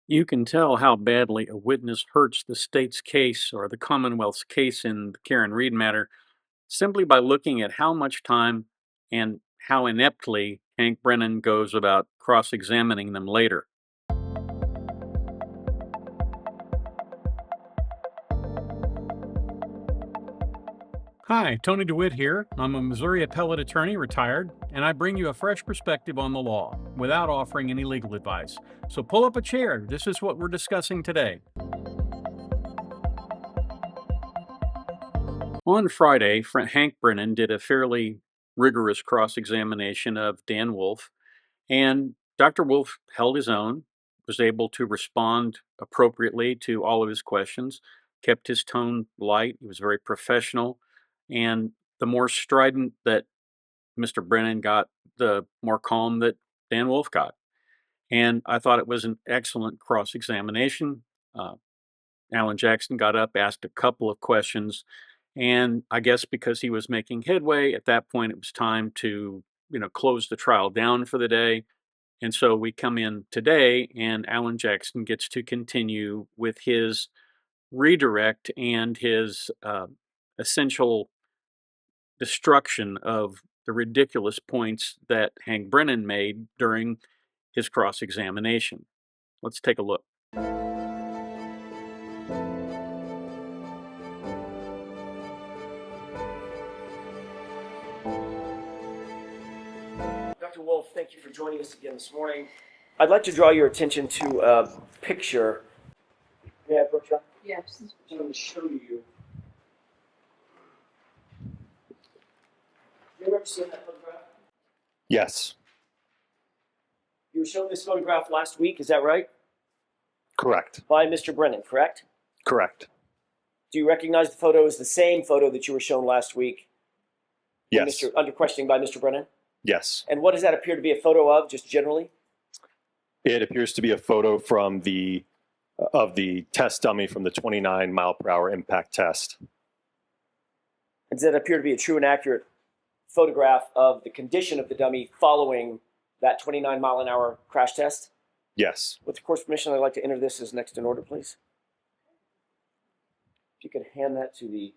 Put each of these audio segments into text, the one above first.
You can tell how badly a witness hurts the state's case or the Commonwealth's case in the Karen Reed matter simply by looking at how much time and how ineptly Hank Brennan goes about cross examining them later. Hi, Tony DeWitt here. I'm a Missouri appellate attorney, retired, and I bring you a fresh perspective on the law without offering any legal advice. So pull up a chair. This is what we're discussing today. On Friday, Hank Brennan did a fairly rigorous cross examination of Dan Wolf, and Dr. Wolf held his own, was able to respond appropriately to all of his questions, kept his tone light, he was very professional, and the more strident that Mr. Brennan got, the more calm that Dan Wolf got. And I thought it was an excellent cross examination. Uh, Alan Jackson got up, asked a couple of questions, and I guess because he was making headway, at that point it was time to, close the trial down for the day. And so we come in today, and Alan Jackson gets to continue with his redirect and his essential destruction of the ridiculous points that Hank Brennan made during his cross examination. Let's take a look. Dr. Wolf, thank you for joining us again this morning. I'd like to draw your attention to a picture. May I approach you? Yes. I'm going to show you. You ever seen that photograph? Yes, You were shown this photograph last week, is that right? correct. By Mr. Brennan, correct? Correct. Do you recognize the photo as the same photo that you were shown last week? Yes. Under questioning by Mr. Brennan? Yes. And what does that appear to be a photo of, just generally? It appears to be a photo from the test dummy from the 29 mile per hour impact test. And does that appear to be a true and accurate photograph of the condition of the dummy following that 29 mile an hour crash test? Yes. With the court's permission, I'd like to enter this as next in order, please. If you could hand that to the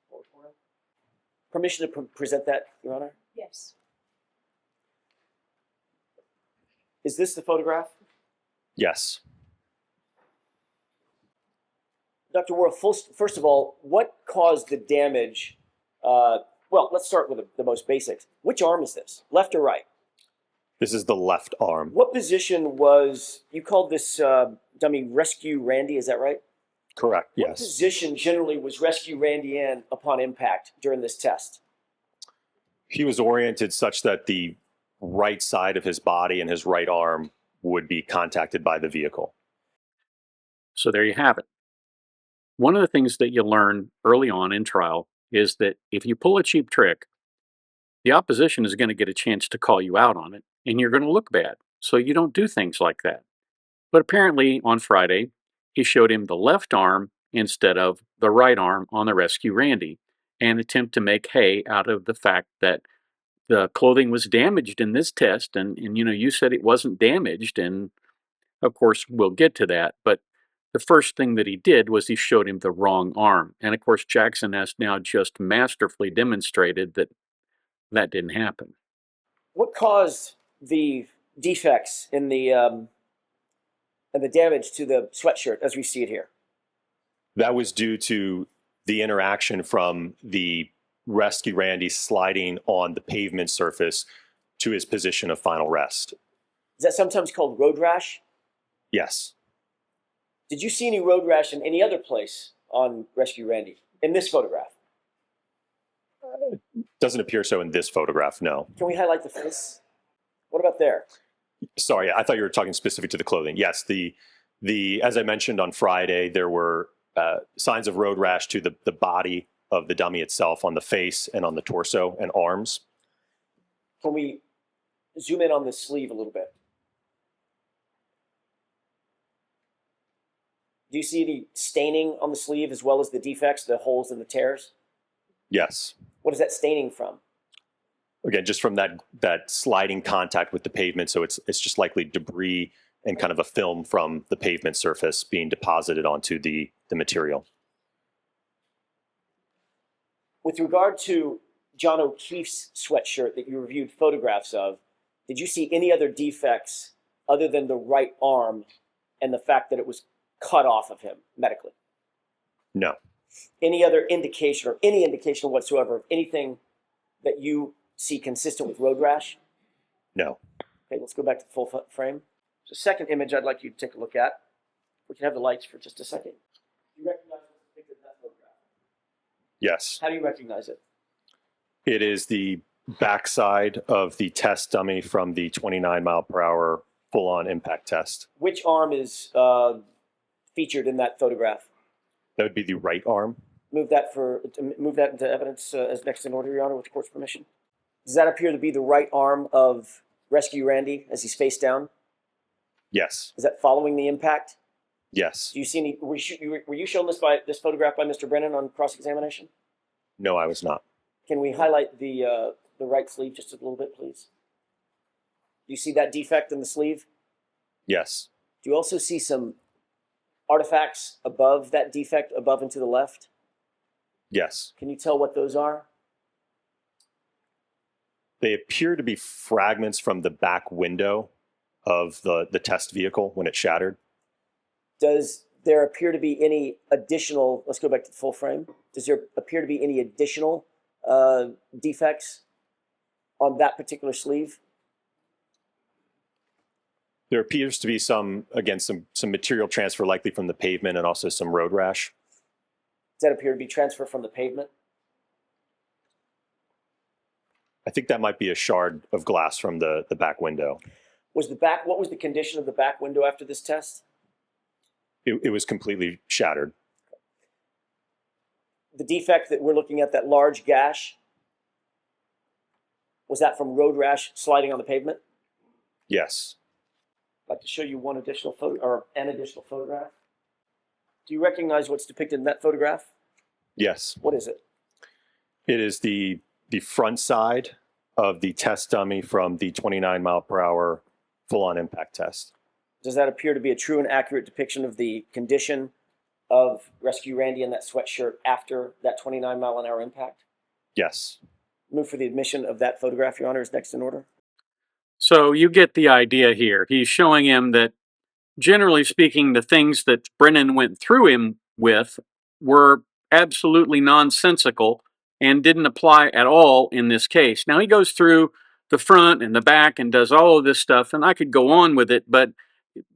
court reporter. Permission to present that, Your Honor? Yes. Is this the photograph? Yes. Dr. Worrell, first of all, what caused the damage? Well, let's start with the most basics. Which arm is this, left or right? This is the left arm. What position was, you called this dummy Rescue Randy, is that right? Correct. What Yes. position generally was Rescue Randy in upon impact during this test? He was oriented such that the right side of his body and his right arm would be contacted by the vehicle. So there you have it. One of the things that you learn early on in trial is that if you pull a cheap trick, the opposition is going to get a chance to call you out on it, and you're going to look bad. So you don't do things like that. But apparently on Friday, he showed him the left arm instead of the right arm on the Rescue Randy, and attempt to make hay out of the fact that the clothing was damaged in this test, and you said it wasn't damaged, and of course we'll get to that. But the first thing that he did was he showed him the wrong arm, and of course Jackson has now just masterfully demonstrated that that didn't happen. What caused the defects in the and the damage to the sweatshirt as we see it here? That was due to the interaction from the Rescue Randy sliding on the pavement surface to his position of final rest. Is that sometimes called road rash? Yes. Did you see any road rash in any other place on Rescue Randy in this photograph? Doesn't appear so in this photograph, no. Can we highlight the face? What about there? Sorry, I thought you were talking specific to the clothing. Yes, the as I mentioned on Friday, there were signs of road rash to the body of the dummy itself, on the face and on the torso and arms. Can we zoom in on the sleeve a little bit? Do you see any staining on the sleeve as well as the defects, the holes and the tears? Yes. What is that staining from? Again, just from that sliding contact with the pavement, so it's just likely debris and kind of a film from the pavement surface being deposited onto the material. With regard to John O'Keefe's sweatshirt that you reviewed photographs of, did you see any other defects other than the right arm and the fact that it was cut off of him medically? No. Any other indication or any indication whatsoever of anything that you see consistent with road rash? No. Okay, let's go back to the full frame. The second image I'd like you to take a look at. We can have the lights for just a second. Do you recognize what's depicted in that photograph? Yes. How do you recognize it? It is the backside of the test dummy from the 29 mile per hour full-on impact test. Which arm is featured in that photograph? That would be the right arm. Move that into evidence as next in order, Your Honor, with the court's permission. Does that appear to be the right arm of Rescue Randy as he's face down? Yes. Is that following the impact? Yes. Do you see any? Were you shown this photograph by Mr. Brennan on cross-examination? No, I was not. Can we highlight the right sleeve just a little bit, please? Do you see that defect in the sleeve? Yes. Do you also see some artifacts above that defect, above and to the left? Yes. Can you tell what those are? They appear to be fragments from the back window of the test vehicle when it shattered. Does there appear to be any additional, let's go back to the full frame. Does there appear to be any additional defects on that particular sleeve? There appears to be some material transfer, likely from the pavement, and also some road rash. Does that appear to be transfer from the pavement? I think that might be a shard of glass from the back window. What was the condition of the back window after this test? It was completely shattered. The defect that we're looking at, that large gash, was that from road rash sliding on the pavement? Yes. I'd like to show you an additional photograph. Do you recognize what's depicted in that photograph? Yes. What is it? It is the front side of the test dummy from the 29 mile per hour full-on impact test. Does that appear to be a true and accurate depiction of the condition of Rescue Randy in that sweatshirt after that 29 mile an hour impact? Yes. Move for the admission of that photograph, Your Honor, is next in order. So you get the idea here. He's showing him that, generally speaking, the things that Brennan went through him with were absolutely nonsensical and didn't apply at all in this case. Now he goes through the front and the back and does all of this stuff, and I could go on with it, but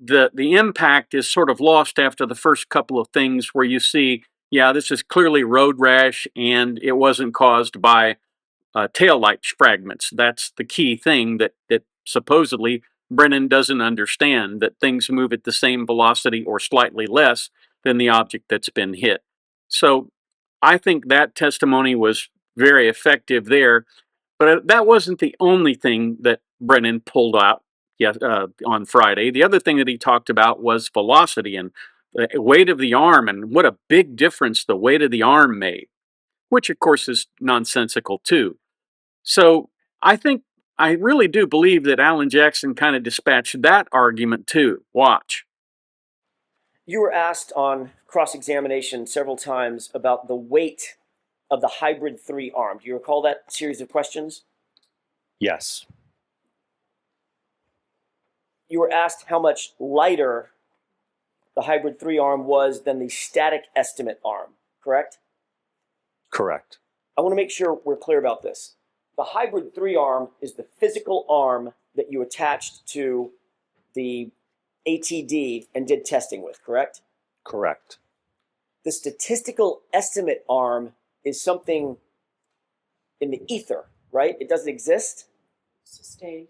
the impact is sort of lost after the first couple of things where you see, yeah, this is clearly road rash and it wasn't caused by taillight fragments. That's the key thing that supposedly Brennan doesn't understand, that things move at the same velocity or slightly less than the object that's been hit. So I think that testimony was very effective there, but that wasn't the only thing that Brennan pulled out on Friday. The other thing that he talked about was velocity and the weight of the arm, and what a big difference the weight of the arm made, which of course is nonsensical too. So I really do believe that Alan Jackson kind of dispatched that argument too. Watch. You were asked on cross-examination several times about the weight of the Hybrid 3 arm. Do you recall that series of questions? Yes. You were asked how much lighter the Hybrid 3 arm was than the static estimate arm, correct? Correct. I want to make sure we're clear about this. The Hybrid 3 arm is the physical arm that you attached to the ATD and did testing with, correct? Correct. The statistical estimate arm is something in the ether, right? It doesn't exist? Sustained.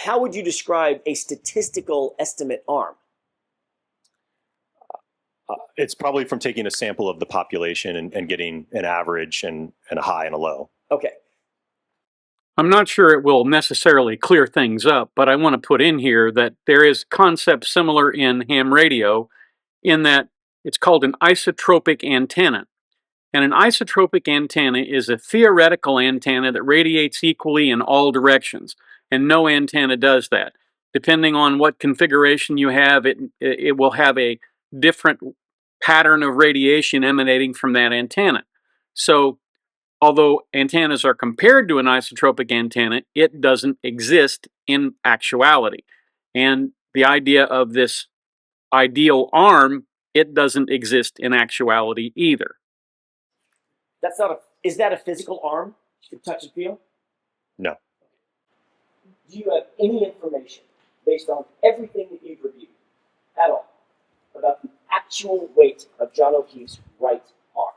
How would you describe a statistical estimate arm? It's probably from taking a sample of the population and getting an average and a high and a low. Okay. I'm not sure it will necessarily clear things up, but I want to put in here that there is concept similar in ham radio in that it's called an isotropic antenna. And an isotropic antenna is a theoretical antenna that radiates equally in all directions, and no antenna does that. Depending on what configuration you have, it will have a different pattern of radiation emanating from that antenna. So although antennas are compared to an isotropic antenna, it doesn't exist in actuality. And the idea of this ideal arm, it doesn't exist in actuality either. That's not a. Is that a physical arm you can touch and feel? No. Do you have any information based on everything that you've reviewed at all about the actual weight of John O'Keefe's right arm?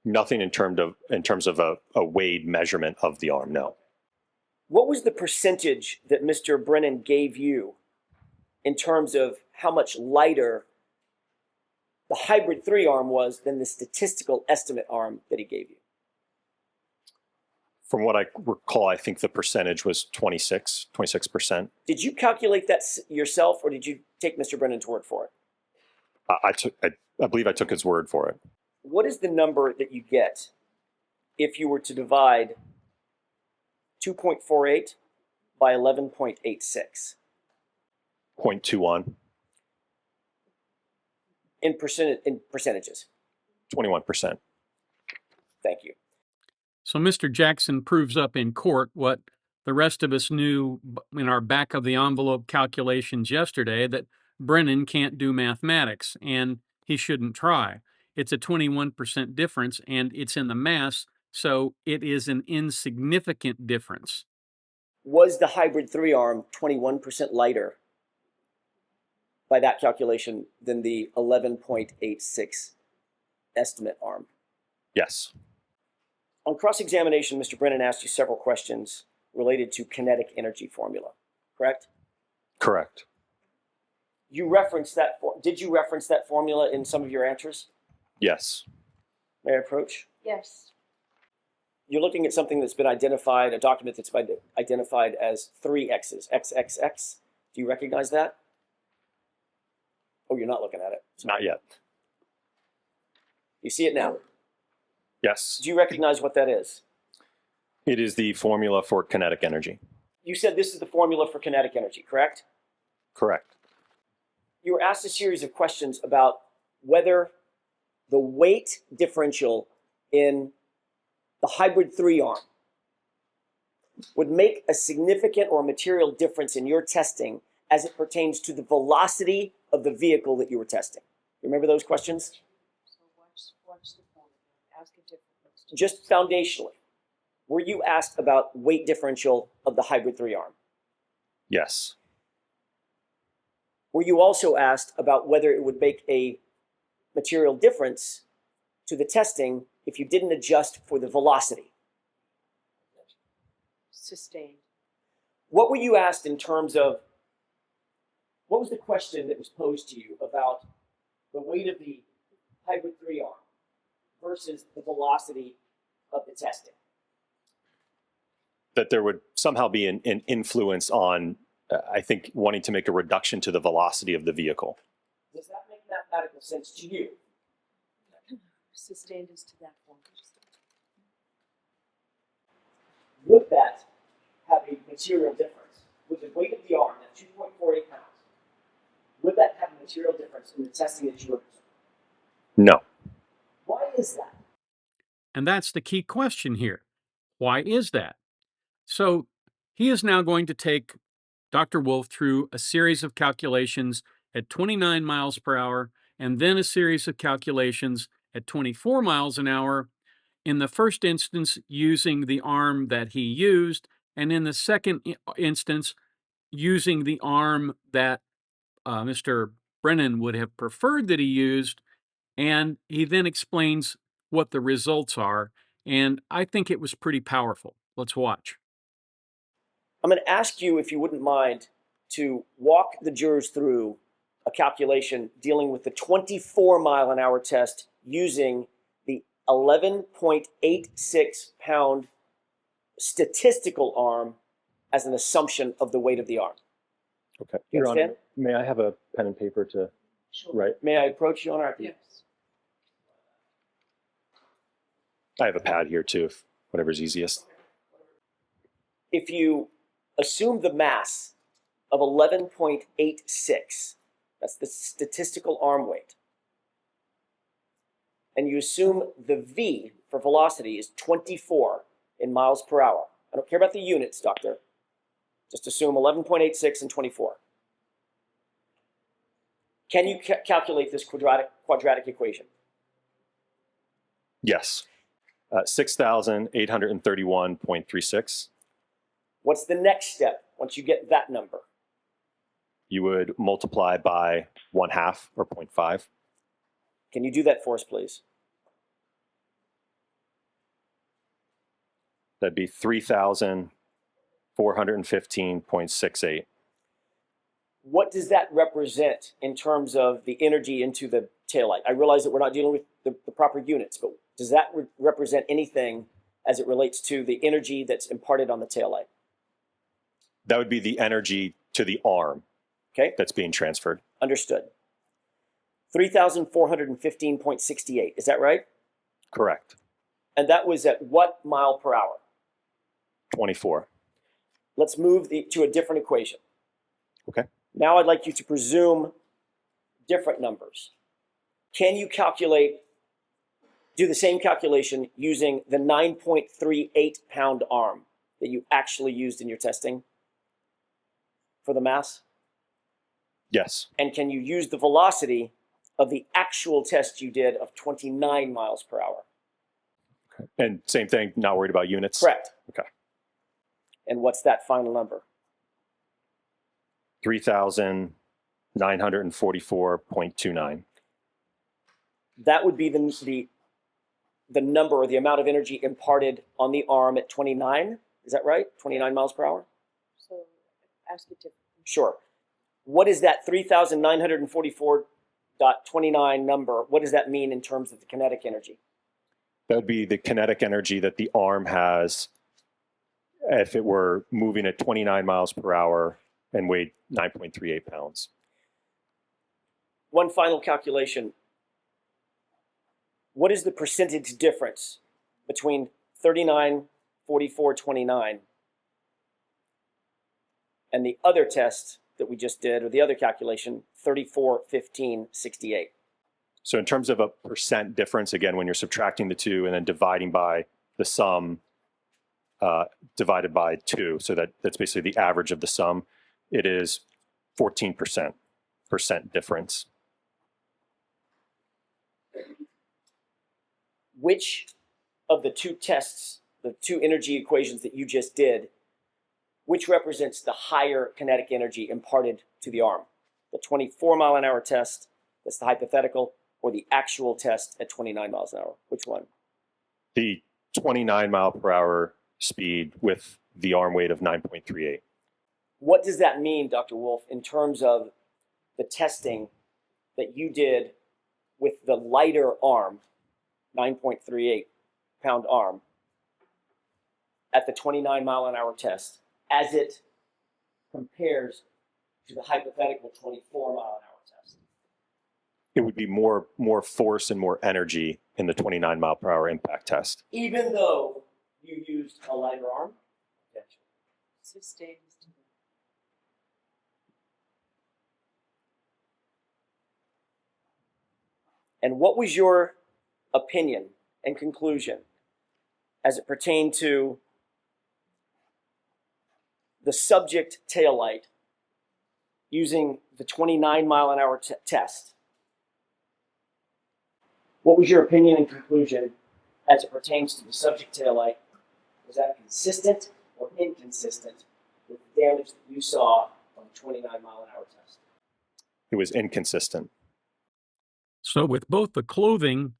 Nothing in terms of a weighed measurement of the arm, no. What was the percentage that Mr. Brennan gave you in terms of how much lighter the hybrid 3 arm was than the statistical estimate arm that he gave you? From what I recall, I think the percentage was 26%. Did you calculate that yourself, or did you take Mr. Brennan's word for it? I believe I took his word for it. What is the number that you get if you were to divide 2.48 by 11.86? 0.21. In percentages? 21%. Thank you. So Mr. Jackson proves up in court what the rest of us knew in our back of the envelope calculations yesterday, that Brennan can't do mathematics and he shouldn't try. It's a 21% difference and it's in the mass, so it is an insignificant difference. Was the hybrid 3 arm 21% lighter by that calculation than the 11.86 estimate arm? Yes. On cross-examination, Mr. Brennan asked you several questions related to kinetic energy formula, correct? Correct. You referenced that. Did you reference that formula in some of your answers? Yes. May I approach? Yes. You're looking at something that's been identified, a document that's been identified as 3 X's, XXX. Do you recognize that? Oh, you're not looking at it. Not yet. You see it now. Yes. Do you recognize what that is? It is the formula for kinetic energy. You said this is the formula for kinetic energy, correct? Correct. You were asked a series of questions about whether the weight differential in the hybrid 3 arm would make a significant or material difference in your testing as it pertains to the velocity of the vehicle that you were testing. Remember those questions? So watch the formula. Ask a different question. Just foundationally, were you asked about weight differential of the hybrid 3 arm? Yes. Were you also asked about whether it would make a material difference to the testing if you didn't adjust for the velocity? Sustained. What were you asked in terms of, what was the question that was posed to you about the weight of the hybrid 3 arm versus the velocity of the testing? That there would somehow be an influence on, I think, wanting to make a reduction to the velocity of the vehicle. Does that make mathematical sense to you? Sustained is to that point. Would that have a material difference? With the weight of the arm, at 2.48 pounds, would that have a material difference in the testing that you were doing? No. Why is that? And that's the key question here. Why is that? So he is now going to take Dr. Wolf through a series of calculations at 29 miles per hour and then a series of calculations at 24 miles an hour, in the first instance using the arm that he used, and in the second instance using the arm that Mr. Brennan would have preferred that he used, and he then explains what the results are, and I think it was pretty powerful. Let's watch. I'm going to ask you, if you wouldn't mind, to walk the jurors through a calculation dealing with the 24-mile-an-hour test using the 11.86 pound statistical arm as an assumption of the weight of the arm. Okay. You Your understand? Honor, may I have a pen and paper to write? May I approach you, Honor? Yes. I have a pad here too, if whatever's easiest. If you assume the mass of 11.86. That's the statistical arm weight. And you assume the V for velocity is 24 in miles per hour. I don't care about the units, doctor. Just assume 11.86 and 24. Can you calculate this quadratic equation? Yes. 6,831.36. What's the next step once you get that number? You would multiply by 1/2 or 0.5. Can you do that for us, please? That'd be 3,415.68. What does that represent in terms of the energy into the taillight? I realize that we're not dealing with the proper units, but does that represent anything as it relates to the energy that's imparted on the taillight? That would be the energy to the arm, okay, that's being transferred. Understood. 3,415.68, is that right? Correct. And that was at what mile per hour? 24. Let's move to a different equation. Okay. Now I'd like you to presume different numbers. Can you do the same calculation using the 9.38 pound arm that you actually used in your testing for the mass? Yes. And can you use the velocity of the actual test you did of 29 miles per hour? Okay. And same thing, not worried about units? Correct. Okay. And what's that final number? 3,944.29. That would be the number or the amount of energy imparted on the arm at 29. Is that right? 29 miles per hour? So ask it differently. Sure. What is that 3,944.29 number? What does that mean in terms of the kinetic energy? That would be the kinetic energy that the arm has if it were moving at 29 miles per hour and weighed 9.38 pounds. One final calculation. What is the percentage difference between 39, 44, 29 and the other test that we just did, or the other calculation, 34, 15, 68? So in terms of a percent difference, again, when you're subtracting the two and then dividing by the sum divided by 2, so that's basically the average of the sum, it is 14% difference. Which of the two tests, the two energy equations that you just did, which represents the higher kinetic energy imparted to the arm? The 24 mile an hour test, that's the hypothetical, or the actual test at 29 miles an hour? Which one? The 29 mile per hour speed with the arm weight of 9.38. What does that mean, Dr. Wolf, in terms of the testing that you did with the lighter arm, 9.38 pound arm, at the 29 mile an hour test, as it compares to the hypothetical 24 mile an hour test? It would be more force and more energy in the 29 mile per hour impact test. Even though you used a lighter arm? Sustains. And what was your opinion and conclusion as it pertained to the subject taillight using the 29 mile an hour test? What was your opinion and conclusion as it pertains to the subject taillight? Was that consistent or inconsistent with the damage that you saw on the 29 mile an hour test? It was inconsistent. So with both the clothing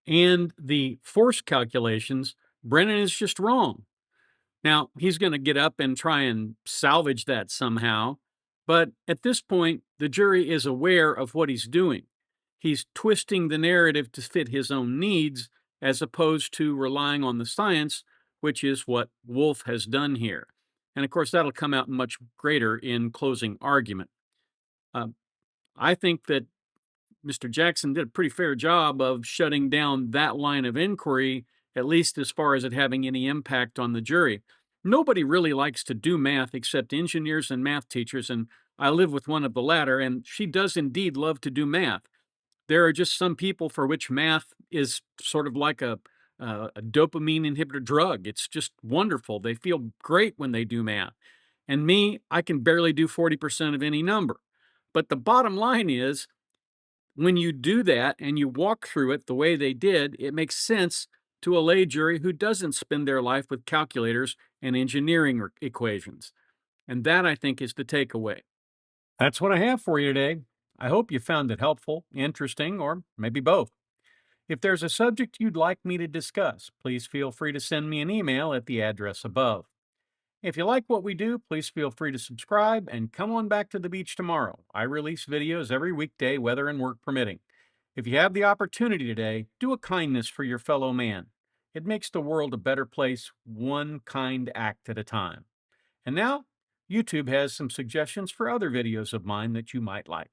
and the force calculations, Brennan is just wrong. Now, he's going to get up and try and salvage that somehow, but at this point, the jury is aware of what he's doing. He's twisting the narrative to fit his own needs as opposed to relying on the science, which is what Wolf has done here. And of course, that'll come out much greater in closing argument. I think that Mr. Jackson did a pretty fair job of shutting down that line of inquiry, at least as far as it having any impact on the jury. Nobody really likes to do math except engineers and math teachers, and I live with one of the latter, and she does indeed love to do math. There are just some people for which math is sort of like a dopamine inhibitor drug. It's just wonderful. They feel great when they do math. And me, I can barely do 40% of any number. But the bottom line is, when you do that and you walk through it the way they did, it makes sense to a lay jury who doesn't spend their life with calculators and engineering equations. And that, I think, is the takeaway. That's what I have for you today. I hope you found it helpful, interesting, or maybe both. If there's a subject you'd like me to discuss, please feel free to send me an email at the address above. If you like what we do, please feel free to subscribe and come on back to the beach tomorrow. I release videos every weekday, weather and work permitting. If you have the opportunity today, do a kindness for your fellow man. It makes the world a better place, one kind act at a time. And now, YouTube has some suggestions for other videos of mine that you might like.